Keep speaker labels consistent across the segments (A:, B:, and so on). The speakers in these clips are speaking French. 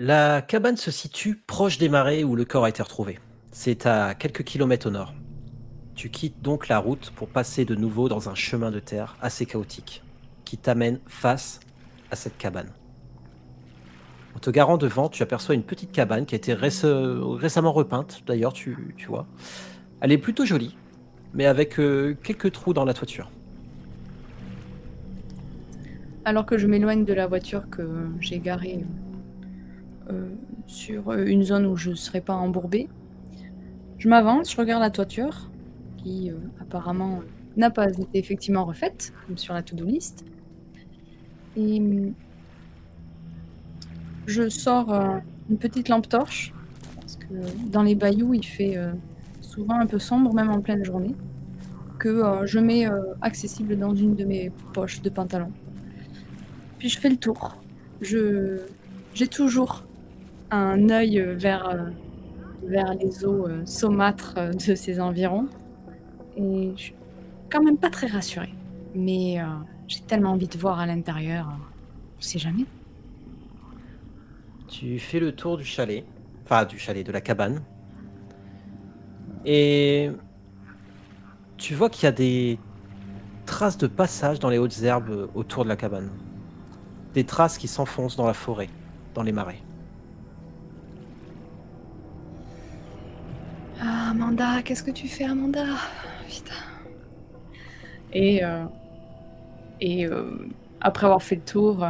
A: La cabane se situe proche des marais où le corps a été retrouvé. C'est à quelques kilomètres au nord. Tu quittes donc la route pour passer de nouveau dans un chemin de terre assez chaotique, qui t'amène face à cette cabane. En te garant devant, tu aperçois une petite cabane qui a été récemment repeinte, d'ailleurs, tu vois. Elle est plutôt jolie, mais avec quelques trous dans la toiture.
B: Alors que je m'éloigne de la voiture que j'ai garée sur une zone où je ne serais pas embourbée, je m'avance, je regarde la toiture, qui apparemment n'a pas été effectivement refaite, comme sur la to-do list. Et je sors une petite lampe torche, parce que dans les bayous, il fait souvent un peu sombre, même en pleine journée, que je mets accessible dans une de mes poches de pantalon. Puis je fais le tour. J'ai toujours un œil vers les eaux saumâtres de ces environs. Et je suis quand même pas très rassurée. Mais j'ai tellement envie de voir à l'intérieur. On sait jamais.
A: Tu fais le tour du chalet, enfin du chalet, de la cabane, et tu vois qu'il y a des traces de passage dans les hautes herbes autour de la cabane. Des traces qui s'enfoncent dans la forêt, dans les marais.
B: Ah, Amanda, qu'est-ce que tu fais, Amanda? Putain. Et, euh, et après avoir fait le tour,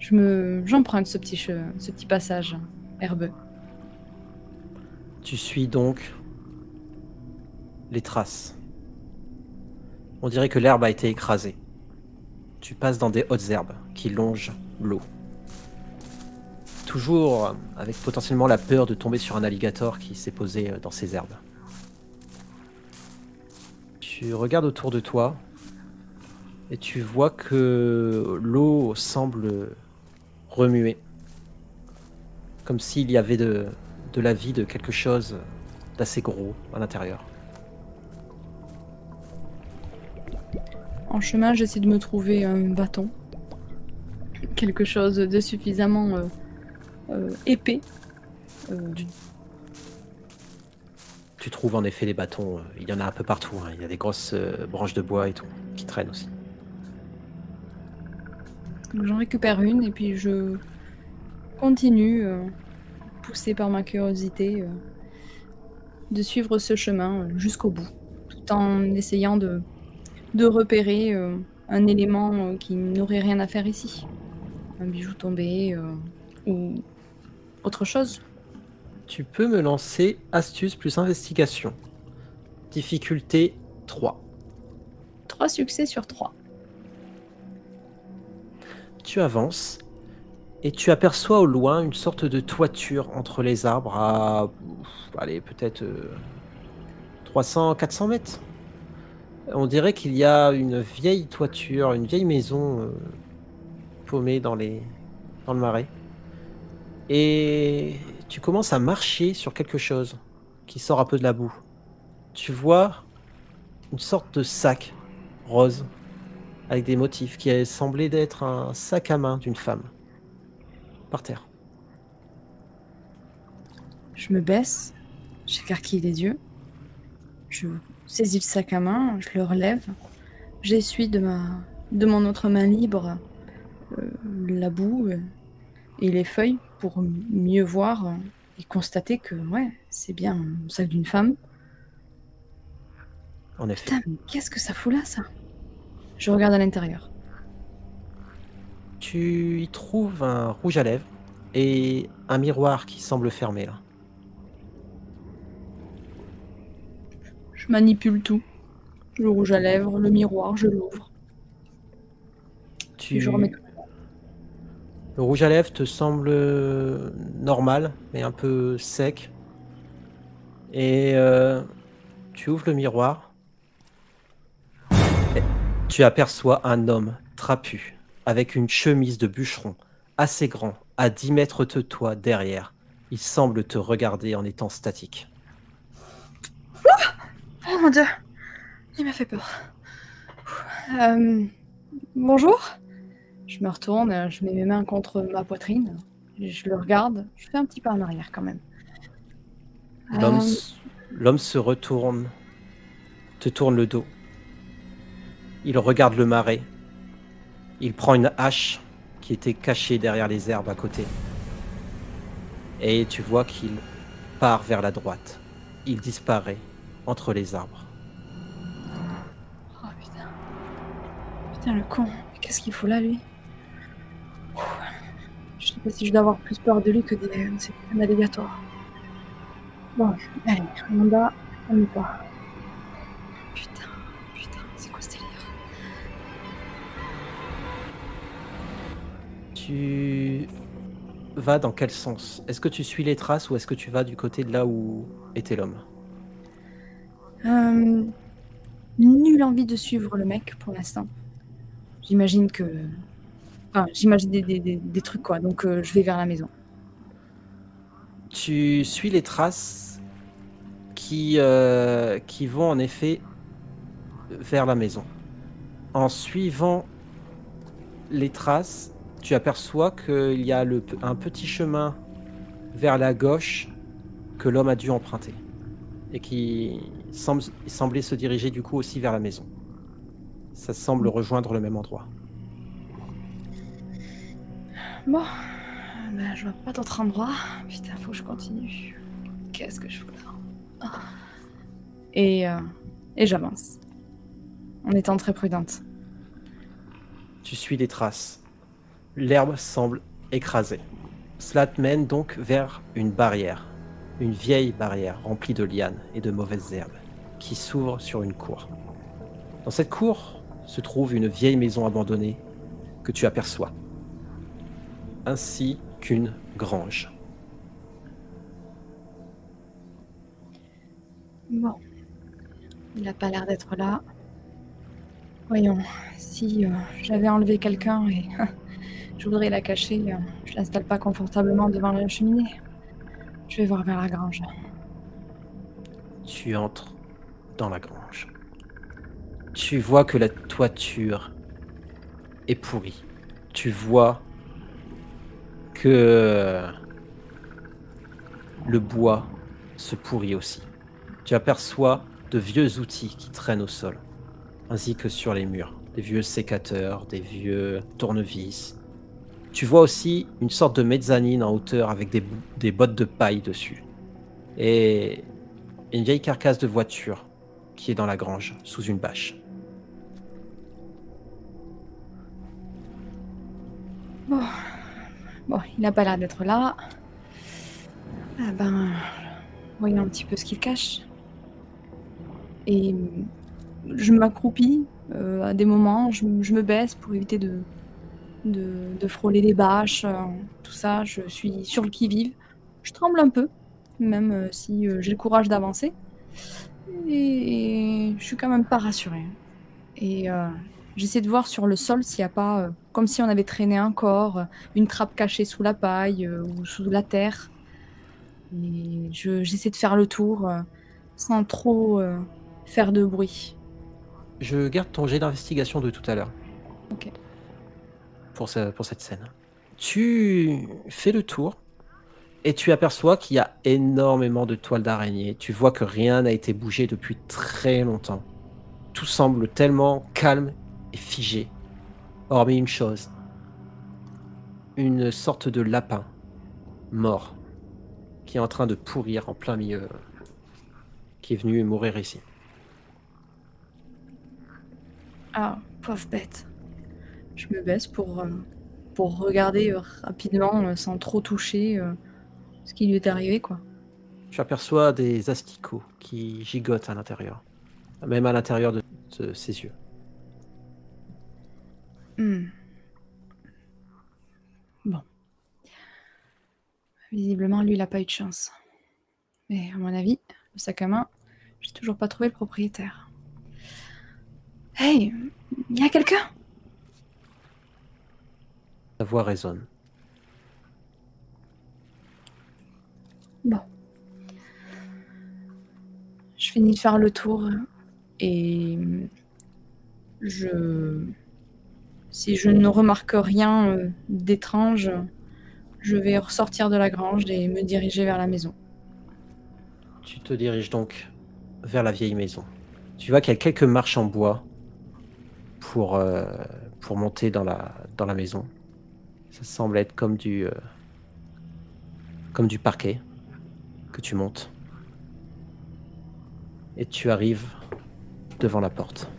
B: j'emprunte ce petit passage herbeux.
A: Tu suis donc les traces. On dirait que l'herbe a été écrasée. Tu passes dans des hautes herbes qui longent l'eau. Toujours avec potentiellement la peur de tomber sur un alligator qui s'est posé dans ces herbes. Tu regardes autour de toi et tu vois que l'eau semble remuer. Comme s'il y avait de la vie, de quelque chose d'assez gros à l'intérieur.
B: En chemin, j'essaie de me trouver un bâton. Quelque chose de suffisamment épais.
A: Tu trouves en effet des bâtons, il y en a un peu partout, hein. Il y a des grosses branches de bois et tout, qui traînent aussi.
B: Donc j'en récupère une et puis je continue, poussée par ma curiosité, de suivre ce chemin jusqu'au bout, tout en essayant de repérer un élément qui n'aurait rien à faire ici. Un bijou tombé ou autre chose.
A: Tu peux me lancer astuce plus investigation. Difficulté 3.
B: 3 succès sur 3.
A: Tu avances et tu aperçois au loin une sorte de toiture entre les arbres à, allez, peut-être 300-400 mètres. On dirait qu'il y a une vieille toiture, une vieille maison paumée dans le marais. Et tu commences à marcher sur quelque chose qui sort un peu de la boue. Tu vois une sorte de sac rose avec des motifs qui semblait d'être un sac à main d'une femme par terre.
B: Je me baisse, j'écarquille les yeux, je saisis le sac à main, je le relève, j'essuie de mon autre main libre la boue et les feuilles pour mieux voir et constater que ouais, c'est bien un sac d'une femme.
A: En effet.
B: Putain, mais qu'est-ce que ça fout là, ça? Je regarde à l'intérieur.
A: Tu y trouves un rouge à lèvres et un miroir qui semble fermé là.
B: Je manipule tout. Le rouge à lèvres, le miroir, je l'ouvre. Puis je remets tout.
A: Le rouge à lèvres te semble normal, mais un peu sec. Et tu ouvres le miroir. Et tu aperçois un homme trapu, avec une chemise de bûcheron, assez grand, à 10 mètres de toi derrière. Il semble te regarder en étant statique.
B: Oh mon dieu, il m'a fait peur. Bonjour. Je me retourne, je mets mes mains contre ma poitrine. Je le regarde, je fais un petit pas en arrière quand même.
A: L'homme
B: Euh,
A: l'homme se retourne, te tourne le dos. Il regarde le marais. Il prend une hache qui était cachée derrière les herbes à côté. Et tu vois qu'il part vers la droite. Il disparaît entre les arbres.
B: Oh putain. Putain, le con. Mais qu'est-ce qu'il fout là, lui? Je sais pas si je dois avoir plus peur de lui que des systèmes allégatoires. Bon, allez, Amanda, on y part. Putain, putain, c'est quoi ce délire?
A: Tu vas dans quel sens? Est-ce que tu suis les traces ou est-ce que tu vas du côté de là où était l'homme?
B: Nulle envie de suivre le mec pour l'instant. J'imagine que... Enfin, j'imagine des trucs, quoi. Donc, je vais vers la maison.
A: Tu suis les traces qui vont en effet vers la maison. En suivant les traces, tu aperçois qu'il y a un petit chemin vers la gauche que l'homme a dû emprunter et qui semblait se diriger du coup aussi vers la maison. Ça semble rejoindre le même endroit.
B: Bon, ben, je vois pas d'autre endroit. Putain, faut que je continue. Qu'est-ce que je fous là? Et j'avance. En étant très prudente.
A: Tu suis les traces. L'herbe semble écrasée. Cela te mène donc vers une barrière. Une vieille barrière remplie de lianes et de mauvaises herbes qui s'ouvre sur une cour. Dans cette cour se trouve une vieille maison abandonnée que tu aperçois, ainsi qu'une grange.
B: Bon, il a pas l'air d'être là. Voyons, si j'avais enlevé quelqu'un et je voudrais la cacher, je l'installe pas confortablement devant la cheminée. Je vais voir vers la grange.
A: Tu entres dans la grange. Tu vois que la toiture est pourrie. Tu vois que le bois se pourrit aussi. Tu aperçois de vieux outils qui traînent au sol, ainsi que sur les murs. Des vieux sécateurs, des vieux tournevis. Tu vois aussi une sorte de mezzanine en hauteur avec des bottes de paille dessus. Et une vieille carcasse de voiture qui est dans la grange, sous une bâche.
B: Bon, il n'a pas l'air d'être là. Ah ben, voyons un petit peu ce qu'il cache. Et je m'accroupis à des moments, je me baisse pour éviter de frôler les bâches, tout ça. Je suis sur le qui-vive. Je tremble un peu, même si j'ai le courage d'avancer. Et je suis quand même pas rassurée. Et j'essaie de voir sur le sol s'il n'y a pas, comme si on avait traîné un corps, une trappe cachée sous la paille ou sous la terre. Et j'essaie de faire le tour sans trop faire de bruit.
A: Je garde ton jet d'investigation de tout à l'heure.
B: Ok.
A: Pour cette scène. Tu fais le tour et tu aperçois qu'il y a énormément de toiles d'araignée. Tu vois que rien n'a été bougé depuis très longtemps. Tout semble tellement calme et figé. Hormis une chose. Une sorte de lapin mort qui est en train de pourrir en plein milieu, qui est venu mourir ici.
B: Ah, pauvre bête. Je me baisse pour regarder rapidement, sans trop toucher ce qui lui est arrivé, quoi.
A: Tu aperçois des asticots qui gigotent à l'intérieur, même à l'intérieur de ses yeux.
B: Hmm. Bon. Visiblement, lui, il a pas eu de chance. Mais à mon avis, le sac à main, j'ai toujours pas trouvé le propriétaire. Hey, il y a quelqu'un?
A: Ta voix résonne.
B: Bon. Je finis de faire le tour et si je ne remarque rien d'étrange, je vais ressortir de la grange et me diriger vers la maison.
A: Tu te diriges donc vers la vieille maison. Tu vois qu'il y a quelques marches en bois pour monter dans la maison. Ça semble être comme du parquet que tu montes. Et tu arrives devant la porte.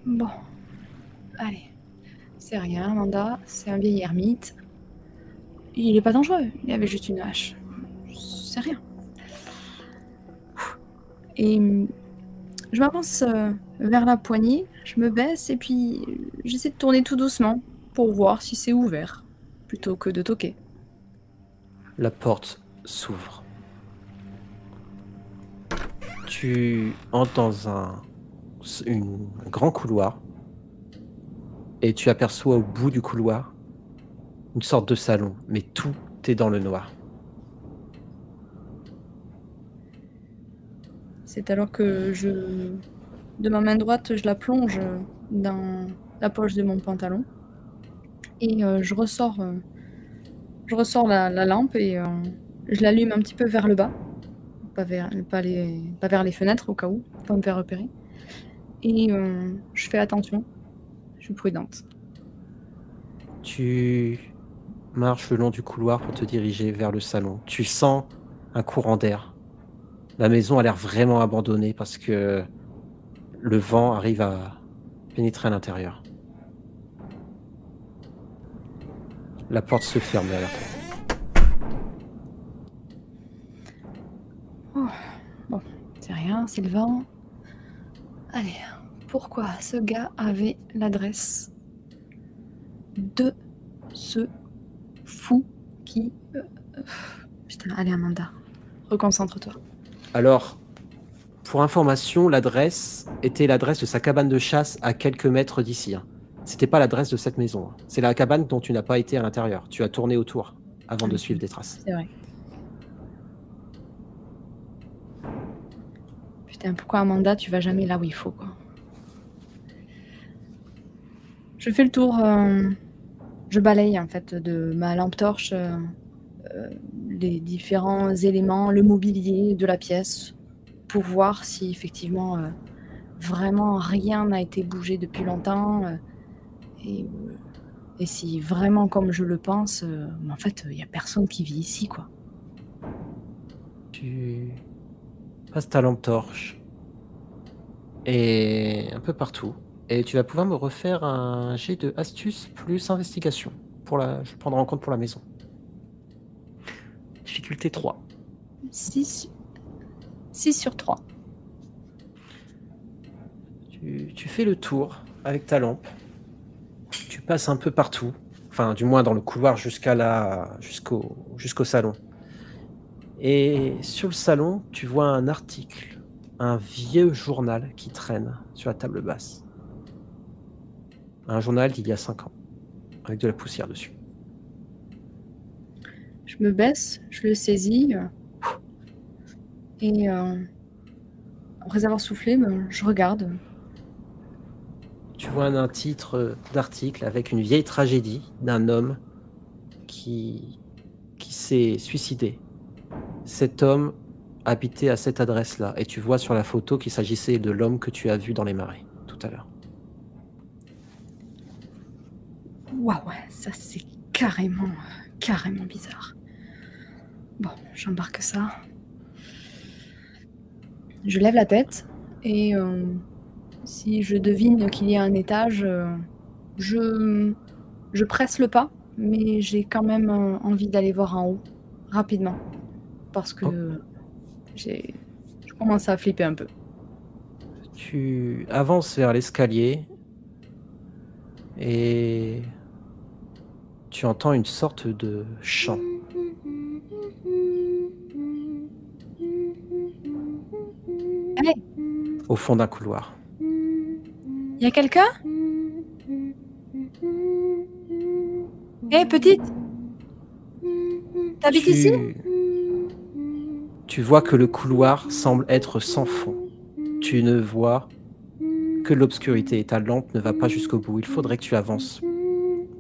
B: Bon, allez. C'est rien, Amanda. C'est un vieil ermite. Il est pas dangereux. Il avait juste une hache. C'est rien. Et je m'avance vers la poignée. Je me baisse et puis j'essaie de tourner tout doucement pour voir si c'est ouvert plutôt que de toquer.
A: La porte s'ouvre. Tu entres dans un grand couloir et tu aperçois au bout du couloir une sorte de salon, mais tout est dans le noir.
B: C'est alors que de ma main droite, je la plonge dans la poche de mon pantalon et je ressors la lampe et je l'allume un petit peu vers le bas, pas vers les fenêtres au cas où, pour pas me faire repérer. Et je fais attention, je suis prudente.
A: Tu marches le long du couloir pour te diriger vers le salon. Tu sens un courant d'air. La maison a l'air vraiment abandonnée parce que le vent arrive à pénétrer à l'intérieur. La porte se ferme derrière toi.
B: Oh, bon, c'est rien, c'est le vent. Allez, pourquoi ce gars avait l'adresse de ce fou qui... Putain, allez Amanda, reconcentre-toi.
A: Alors, pour information, l'adresse était l'adresse de sa cabane de chasse à quelques mètres d'ici. C'était pas l'adresse de cette maison. C'est la cabane dont tu n'as pas été à l'intérieur. Tu as tourné autour avant de suivre des traces.
B: C'est vrai. Putain, pourquoi Amanda, tu vas jamais là où il faut, quoi. Je fais le tour, je balaye en fait de ma lampe torche les différents éléments, le mobilier de la pièce, pour voir si effectivement vraiment rien n'a été bougé depuis longtemps et si vraiment comme je le pense, en fait il n'y a personne qui vit ici, quoi.
A: Tu passes ta lampe torche et un peu partout. Et tu vas pouvoir me refaire un jet de astuce plus investigation. Je prendrai en compte pour la maison. Difficulté 3.
B: 6 sur 3.
A: Tu fais le tour avec ta lampe. Tu passes un peu partout. Enfin, du moins dans le couloir jusqu'au salon. Et sur le salon, tu vois un article, un vieux journal qui traîne sur la table basse. Un journal d'il y a 5 ans, avec de la poussière dessus.
B: Je me baisse, je le saisis, et après avoir soufflé, je regarde.
A: Tu vois un titre d'article avec une vieille tragédie d'un homme qui s'est suicidé. Cet homme habitait à cette adresse-là, et tu vois sur la photo qu'il s'agissait de l'homme que tu as vu dans les marais tout à l'heure.
B: Waouh, ça c'est carrément bizarre. Bon, j'embarque ça. Je lève la tête et si je devine qu'il y a un étage, je presse le pas, mais j'ai quand même envie d'aller voir en haut, rapidement, parce que je commence à flipper un peu.
A: Tu avances vers l'escalier et tu entends une sorte de chant.
B: Hey,
A: au fond d'un couloir.
B: y a quelqu'un? Hé, petite! T'habites ici?
A: Tu vois que le couloir semble être sans fond. Tu ne vois que l'obscurité et ta lampe ne va pas jusqu'au bout. Il faudrait que tu avances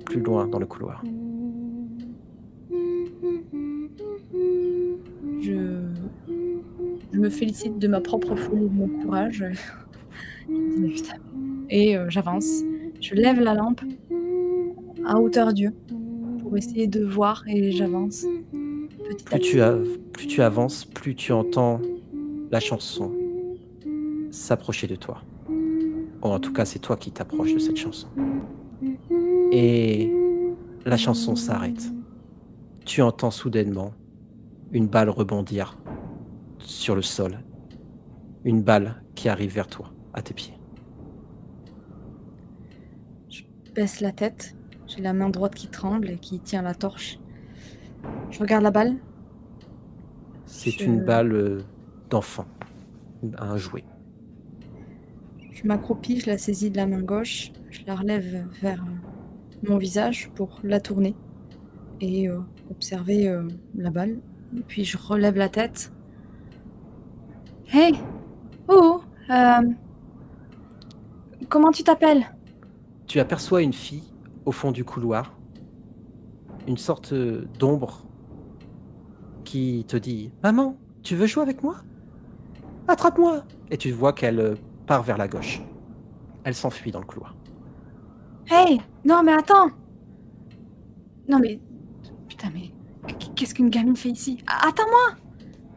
A: plus loin dans le couloir.
B: Je me félicite de ma propre folie, de mon courage. Mais putain. Et j'avance. Je lève la lampe à hauteur d'yeux pour essayer de voir et j'avance petit à petit.
A: Plus tu avances, plus tu entends la chanson s'approcher de toi. Ou en tout cas, c'est toi qui t'approches de cette chanson. Et la chanson s'arrête. Tu entends soudainement une balle rebondir sur le sol. Une balle qui arrive vers toi, à tes pieds.
B: Je baisse la tête. J'ai la main droite qui tremble et qui tient la torche. Je regarde la balle.
A: C'est une balle d'enfant, un jouet.
B: Je m'accroupis, je la saisis de la main gauche, je la relève vers mon visage pour la tourner et observer la balle. Et puis je relève la tête. Hey! Oh! Comment tu t'appelles?
A: Tu aperçois une fille au fond du couloir, une sorte d'ombre qui te dit « Maman, tu veux jouer avec moi? Attrape-moi » Et tu vois qu'elle part vers la gauche. Elle s'enfuit dans le couloir.
B: Hey! Non mais attends! Non mais... Putain mais... Qu'est-ce qu'une gamine fait ici? Attends-moi!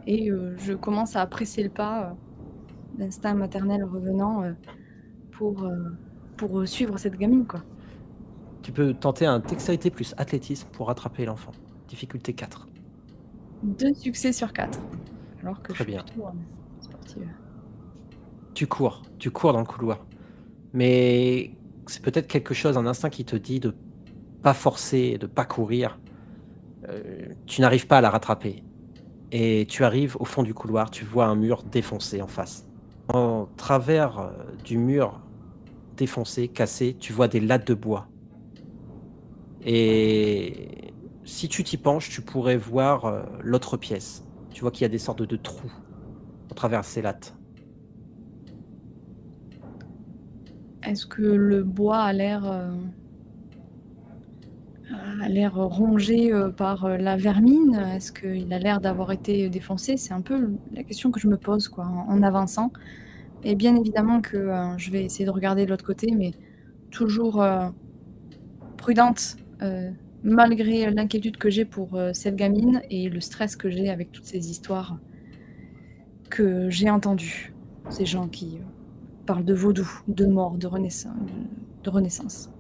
B: Et je commence à presser le pas, d'instinct maternel revenant, pour suivre cette gamine, quoi.
A: Tu peux tenter un dextérité plus athlétisme pour rattraper l'enfant. Difficulté 4.
B: 2 succès sur 4. Alors que
A: Très
B: je suis
A: bien.
B: plutôt sportive.
A: Tu cours dans le couloir. Mais c'est peut-être quelque chose, un instinct qui te dit de pas forcer, de pas courir. Tu n'arrives pas à la rattraper. Et tu arrives au fond du couloir, tu vois un mur défoncé en face. En travers du mur défoncé, cassé, tu vois des lattes de bois. Et si tu t'y penches, tu pourrais voir l'autre pièce. Tu vois qu'il y a des sortes de trous à travers ces lattes.
B: Est-ce que le bois a l'air rongé par la vermine? Est-ce qu'il a l'air d'avoir été défoncé? C'est un peu la question que je me pose, quoi, en avançant. Et bien évidemment que je vais essayer de regarder de l'autre côté, mais toujours prudente, malgré l'inquiétude que j'ai pour cette gamine et le stress que j'ai avec toutes ces histoires que j'ai entendues. Ces gens qui parlent de vaudou, de mort, de renaissance.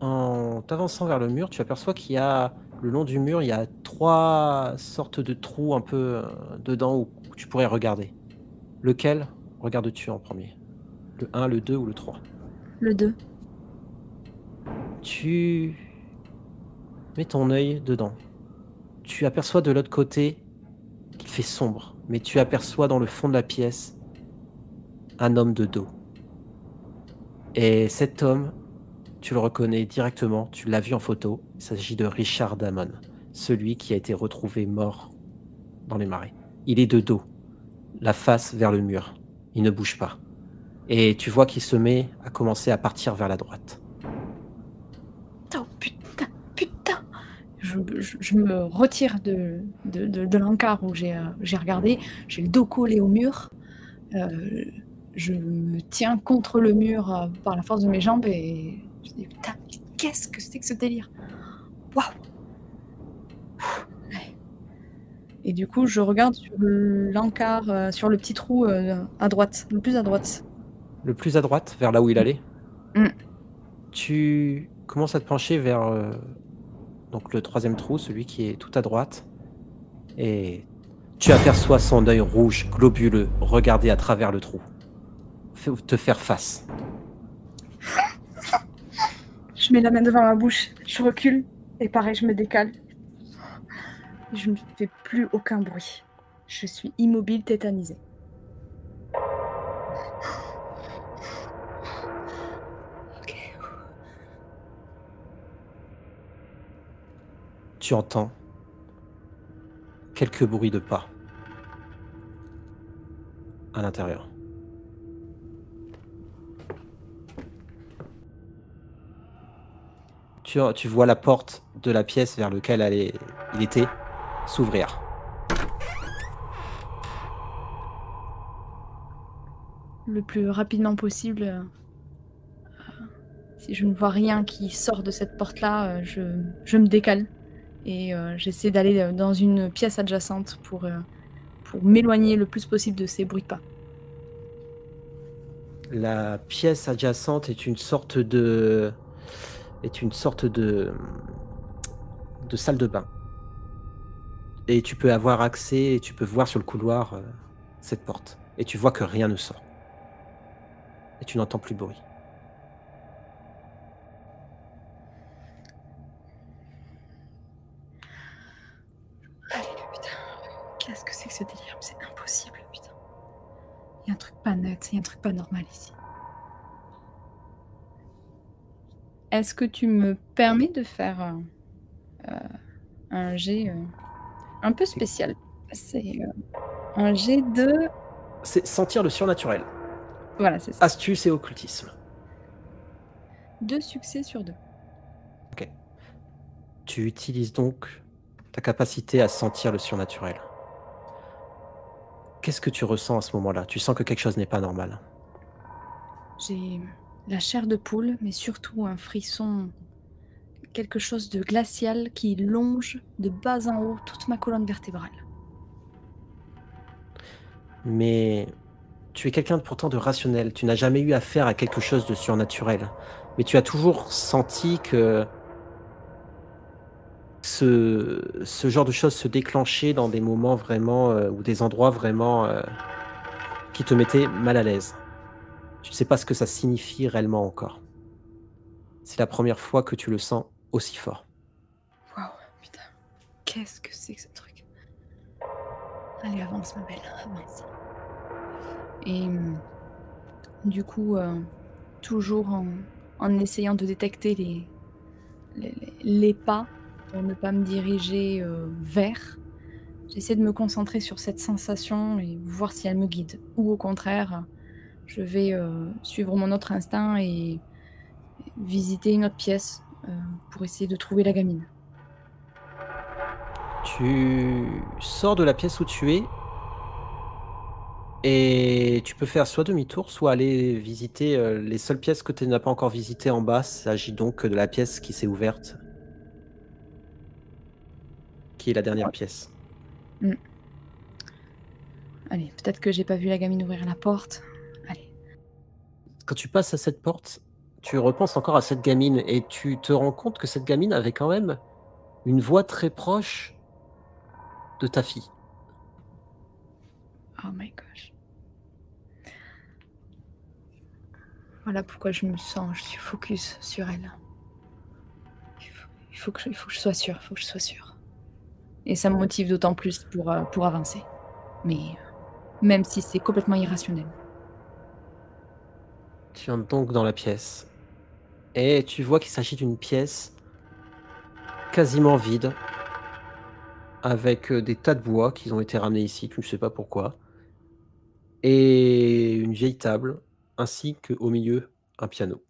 A: En t'avançant vers le mur, tu aperçois qu'il y a, le long du mur, il y a 3 sortes de trous un peu dedans où tu pourrais regarder. Lequel regardes-tu en premier? Le 1, le 2 ou le 3?
B: Le 2.
A: Tu mets ton œil dedans. Tu aperçois de l'autre côté qu'il fait sombre, mais tu aperçois dans le fond de la pièce un homme de dos. Et cet homme, tu le reconnais directement, tu l'as vu en photo, il s'agit de Richard Damon, celui qui a été retrouvé mort dans les marais. Il est de dos, la face vers le mur, il ne bouge pas. Et tu vois qu'il se met à commencer à partir vers la droite.
B: Oh putain! Je me retire de l'encart où j'ai regardé, j'ai le dos collé au mur, je me tiens contre le mur par la force de mes jambes et je dis putain, qu'est-ce que c'est que ce délire? Waouh! Et du coup, je regarde sur l'encart, sur le petit trou à droite, le plus à droite.
A: Le plus à droite, vers là où il allait.
B: Mm.
A: Tu commences à te pencher vers donc le 3e trou, celui qui est tout à droite. Et tu aperçois son œil rouge, globuleux, regarder à travers le trou. Te faire face.
B: Je mets la main devant ma bouche, je recule, et pareil, je me décale. Je ne fais plus aucun bruit. Je suis immobile, tétanisée. Ok.
A: Tu entends quelques bruits de pas à l'intérieur. Tu vois la porte de la pièce vers laquelle il était s'ouvrir.
B: Le plus rapidement possible, si je ne vois rien qui sort de cette porte-là, je me décale et j'essaie d'aller dans une pièce adjacente pour m'éloigner le plus possible de ces bruits de pas.
A: La pièce adjacente est une sorte de salle de bain. Et tu peux avoir accès et tu peux voir sur le couloir cette porte. Et tu vois que rien ne sort. Et tu n'entends plus de bruit.
B: Allez, putain, qu'est-ce que c'est que ce délire? C'est impossible, putain. Il y a un truc pas net, il y a un truc pas normal ici. Est-ce que tu me permets de faire un jet un peu spécial? C'est un jet de...
A: C'est sentir le surnaturel.
B: Voilà, c'est ça.
A: Astuce et occultisme.
B: 2 succès sur 2.
A: Ok. Tu utilises donc ta capacité à sentir le surnaturel. Qu'est-ce que tu ressens à ce moment-là? Tu sens que quelque chose n'est pas normal.
B: J'ai la chair de poule, mais surtout un frisson, quelque chose de glacial qui longe de bas en haut toute ma colonne vertébrale.
A: Mais tu es quelqu'un pourtant de rationnel. Tu n'as jamais eu affaire à quelque chose de surnaturel. Mais tu as toujours senti que ce genre de choses se déclenchait dans des moments vraiment ou des endroits vraiment qui te mettaient mal à l'aise. Tu ne sais pas ce que ça signifie réellement encore. C'est la première fois que tu le sens aussi fort.
B: Waouh, putain, qu'est-ce que c'est que ce truc? Allez, avance, ma belle, avance. Et du coup, toujours en essayant de détecter les pas pour ne pas me diriger vers, j'essaie de me concentrer sur cette sensation et voir si elle me guide. Ou au contraire, je vais suivre mon autre instinct et visiter une autre pièce pour essayer de trouver la gamine.
A: Tu sors de la pièce où tu es et tu peux faire soit demi-tour, soit aller visiter les seules pièces que tu n'as pas encore visitées en bas. Il s'agit donc de la pièce qui s'est ouverte, qui est la dernière pièce.
B: Mm. Allez, peut-être que j'ai pas vu la gamine ouvrir la porte. Allez.
A: Quand tu passes à cette porte, tu repenses encore à cette gamine et tu te rends compte que cette gamine avait quand même une voix très proche de ta fille.
B: Oh my gosh. Voilà pourquoi je suis focus sur elle. Il faut que je sois sûre, il faut que je sois sûre. Et ça me motive d'autant plus pour avancer. Mais même si c'est complètement irrationnel.
A: Tu entres donc dans la pièce et tu vois qu'il s'agit d'une pièce quasiment vide avec des tas de bois qui ont été ramenés ici, tu ne sais pas pourquoi, et une vieille table ainsi qu'au milieu un piano.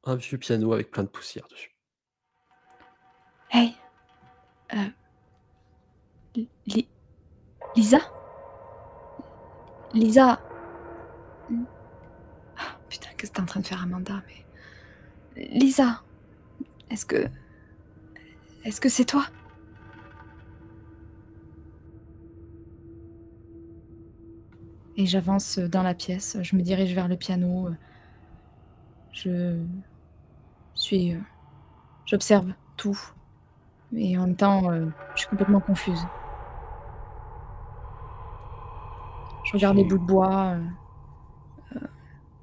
A: Un vieux piano avec plein de poussière dessus.
B: Hey, euh, Li- Lisa? Lisa? Ah, putain, qu'est-ce que t'es en train de faire, Amanda? Mais Lisa, est-ce que c'est toi? Et j'avance dans la pièce, je me dirige vers le piano. Je suis, j'observe tout, et en même temps, je suis complètement confuse. Je regarde les bouts de
A: Tu,
B: bois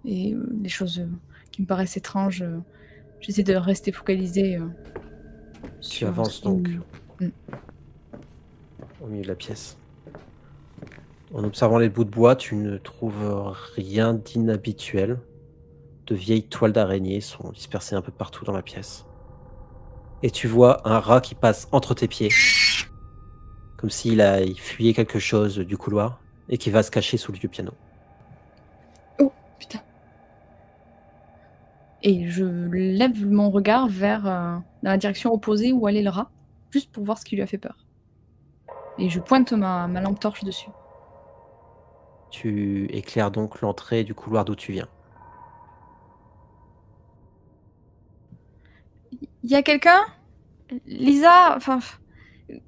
B: et les choses qui me paraissent étranges. J'essaie de rester focalisée
A: tu
B: sur ce
A: avances
B: qui
A: donc
B: Mm.
A: au milieu de la pièce. En observant les bouts de bois, tu ne trouves rien d'inhabituel. De vieilles toiles d'araignée sont dispersées un peu partout dans la pièce. Et tu vois un rat qui passe entre tes pieds, comme il fuyait quelque chose du couloir, et qui va se cacher sous le vieux piano.
B: Oh, putain. Et je lève mon regard vers dans la direction opposée où allait le rat, juste pour voir ce qui lui a fait peur. Et je pointe ma lampe torche dessus.
A: Tu éclaires donc l'entrée du couloir d'où tu viens.
B: Il y a quelqu'un? Lisa, enfin,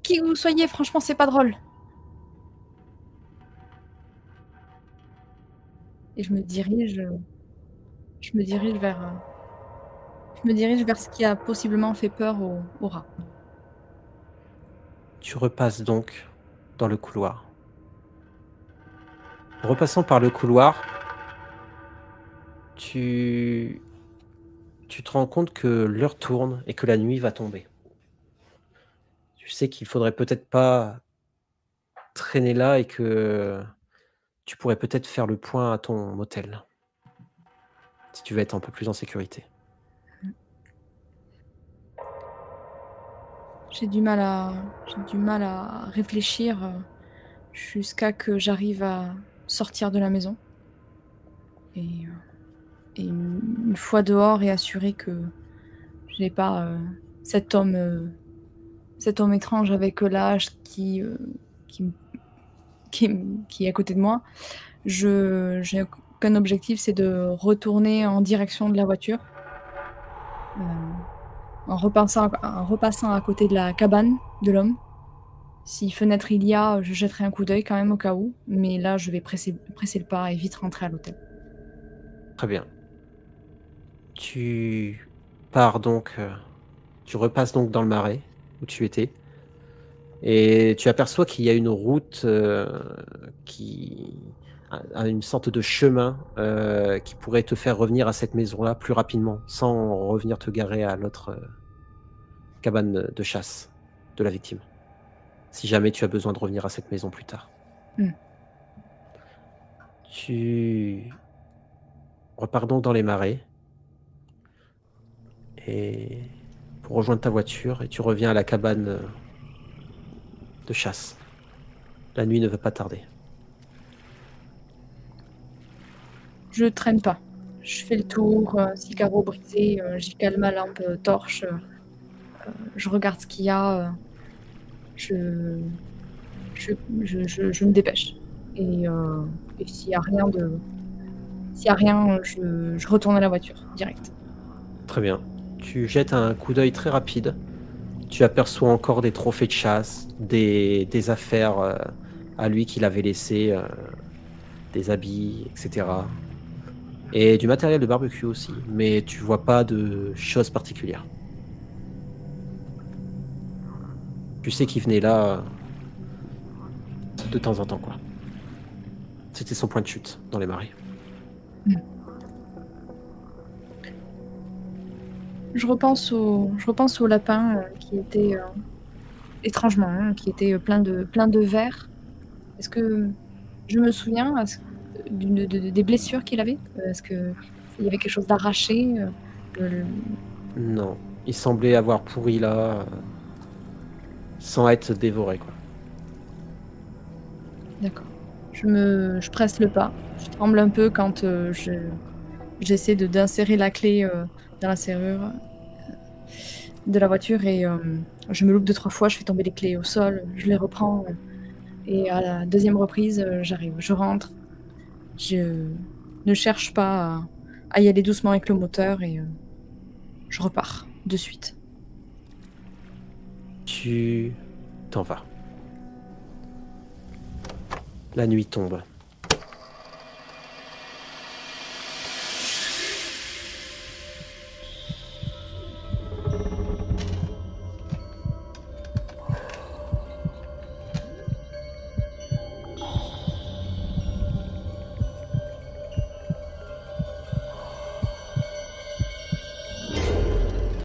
B: qui que vous soyez, franchement, c'est pas drôle. Et je me dirige vers, je me dirige vers ce qui a possiblement fait peur au rat.
A: Tu repasses donc dans le couloir. En repassant par le couloir, tu te rends compte que l'heure tourne et que la nuit va tomber. Tu sais qu'il faudrait peut-être pas traîner là et que tu pourrais peut-être faire le point à ton motel, si tu veux être un peu plus en sécurité.
B: J'ai du mal à réfléchir jusqu'à que j'arrive à sortir de la maison. Et une fois dehors et assuré que je n'ai pas cet homme étrange avec l'âge qui, qui est à côté de moi, j'ai qu'un objectif, c'est de retourner en direction de la voiture. En repassant à côté de la cabane de l'homme. Si fenêtre il y a, je jetterai un coup d'œil quand même au cas où, mais là je vais presser le pas et vite rentrer à l'hôtel.
A: Très bien. Tu pars donc, tu repasses donc dans le marais où tu étais et tu aperçois qu'il y a une route qui a une sorte de chemin qui pourrait te faire revenir à cette maison-là plus rapidement sans revenir te garer à l'autre cabane de chasse de la victime. Si jamais tu as besoin de revenir à cette maison plus tard. Tu repars donc dans les marais et pour rejoindre ta voiture et tu reviens à la cabane de chasse. La nuit ne va pas tarder.
B: Je traîne pas. Je fais le tour, si carreau brisé, j'y cale ma lampe torche, je regarde ce qu'il y a, je me dépêche. Et s'il y a rien, je retourne à la voiture, direct.
A: Très bien. Tu jettes un coup d'œil très rapide. Tu aperçois encore des trophées de chasse, des affaires à lui qu'il avait laissées, des habits, etc. Et du matériel de barbecue aussi, mais tu vois pas de choses particulières. Tu sais qu'il venait là de temps en temps, quoi. C'était son point de chute dans les marais.
B: Je repense au lapin qui était étrangement, hein, qui était plein de vers. Est-ce que je me souviens des blessures qu'il avait? Est-ce qu'il y avait quelque chose d'arraché? Le-
A: Non, il semblait avoir pourri là, sans être dévoré, quoi.
B: D'accord. Je presse le pas. Je tremble un peu quand j'essaie d'insérer la clé dans la serrure de la voiture et je me loupe 2-3 fois, je fais tomber les clés au sol, je les reprends et à la deuxième reprise, j'arrive, je rentre. Je ne cherche pas à y aller doucement avec le moteur et je repars de suite.
A: Tu t'en vas. La nuit tombe.